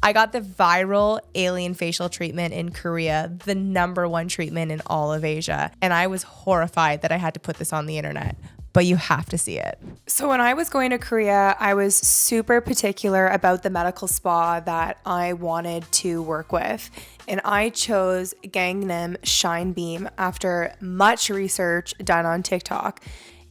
I got the viral alien facial treatment in Korea, the #1 treatment in all of Asia. And I was horrified that I had to put this on the internet. But you have to see it. So when I was going to Korea, I was super particular about the medical spa that I wanted to work with. And I chose Gangnam Shine Beam after much research done on TikTok.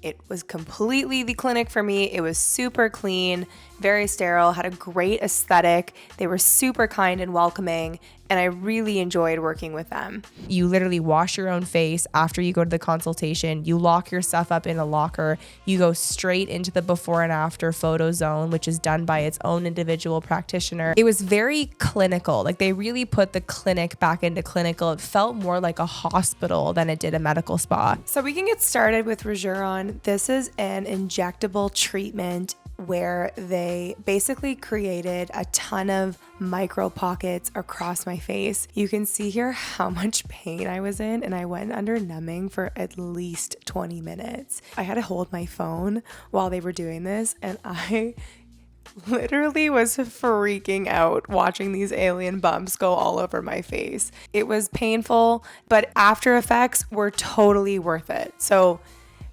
It was completely the clinic for me. It was super clean, very sterile, had a great aesthetic. They were super kind and welcoming, and I really enjoyed working with them. You literally wash your own face after you go to the consultation. You lock your stuff up in a locker. You go straight into the before and after photo zone, which is done by its own individual practitioner. It was very clinical. Like, they really put the clinic back into clinical. It felt more like a hospital than it did a medical spa. So we can get started with Regeneron. This is an injectable treatment where they basically created a ton of micro pockets across my face. You can see here how much pain I was in, and I went under numbing for at least 20 minutes. I had to hold my phone while they were doing this, and I literally was freaking out watching these alien bumps go all over my face. It was painful, but after effects were totally worth it. So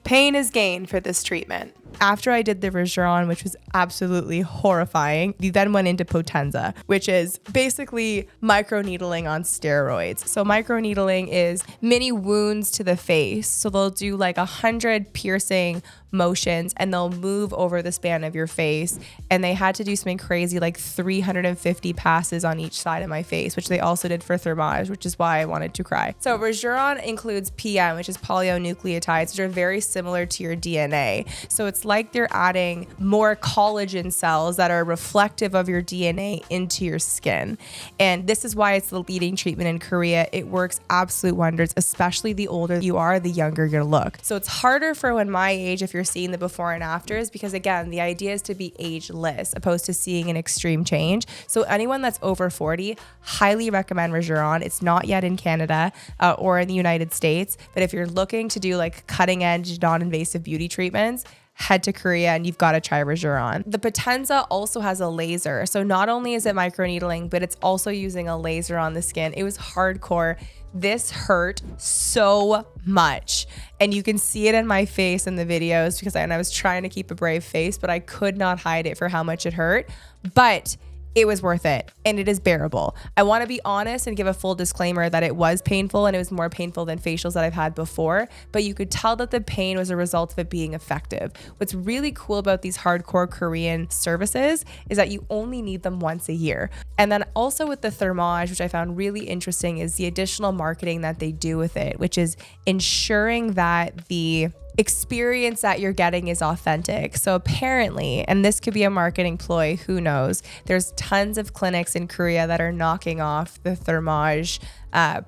pain is gain for this treatment. After I did the Regeneron, which was absolutely horrifying, we then went into Potenza, which is basically microneedling on steroids. So microneedling is mini wounds to the face. So they'll do like 100 piercing motions and they'll move over the span of your face. And they had to do something crazy like 350 passes on each side of my face, which they also did for Thermage, which is why I wanted to cry. So Regeneron includes PM, which is polynucleotides, which are very similar to your DNA. So it's like they're adding more collagen cells that are reflective of your DNA into your skin. And this is why it's the leading treatment in Korea. It works absolute wonders, especially the older you are, the younger you look. So it's harder for when my age, if you're seeing the before and afters, because again, the idea is to be ageless opposed to seeing an extreme change. So anyone that's over 40, highly recommend Regeneron. It's not yet in Canada or in the United States, but if you're looking to do like cutting edge, non-invasive beauty treatments, head to Korea and you've got to try Regeneron. The Potenza also has a laser. So not only is it microneedling, but it's also using a laser on the skin. It was hardcore. This hurt so much. And you can see it in my face in the videos because I was trying to keep a brave face, but I could not hide it for how much it hurt. But it was worth it and it is bearable. I want to be honest and give a full disclaimer that it was painful and it was more painful than facials that I've had before, but you could tell that the pain was a result of it being effective. What's really cool about these hardcore Korean services is that you only need them once a year. And then also with the Thermage, which I found really interesting, is the additional marketing that they do with it, which is ensuring that the experience that you're getting is authentic. So apparently, and this could be a marketing ploy, who knows, there's tons of clinics in Korea that are knocking off the Thermage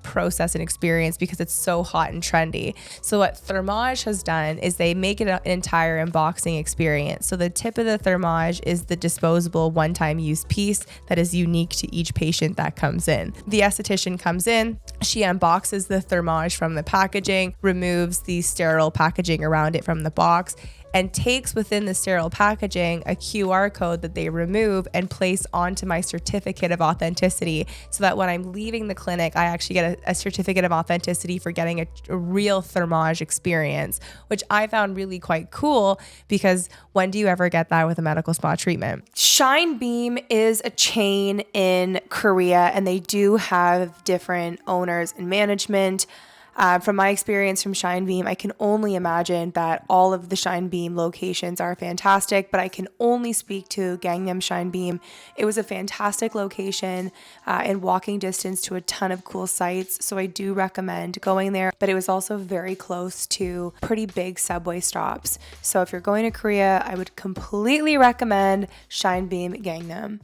process and experience because it's so hot and trendy. So what Thermage has done is they make it an entire unboxing experience. So the tip of the Thermage is the disposable one-time use piece that is unique to each patient that comes in. The esthetician comes in, she unboxes the Thermage from the packaging, removes the sterile packaging around it from the box, and takes within the sterile packaging a QR code that they remove and place onto my certificate of authenticity so that when I'm leaving the clinic, I actually get a certificate of authenticity for getting a real Thermage experience, which I found really quite cool because when do you ever get that with a medical spa treatment? Shine Beam is a chain in Korea and they do have different owners and management. From my experience from Shine Beam, I can only imagine that all of the Shine Beam locations are fantastic, but I can only speak to Gangnam Shine Beam. It was a fantastic location in walking distance to a ton of cool sites, so I do recommend going there, but it was also very close to pretty big subway stops. So if you're going to Korea, I would completely recommend Shine Beam Gangnam.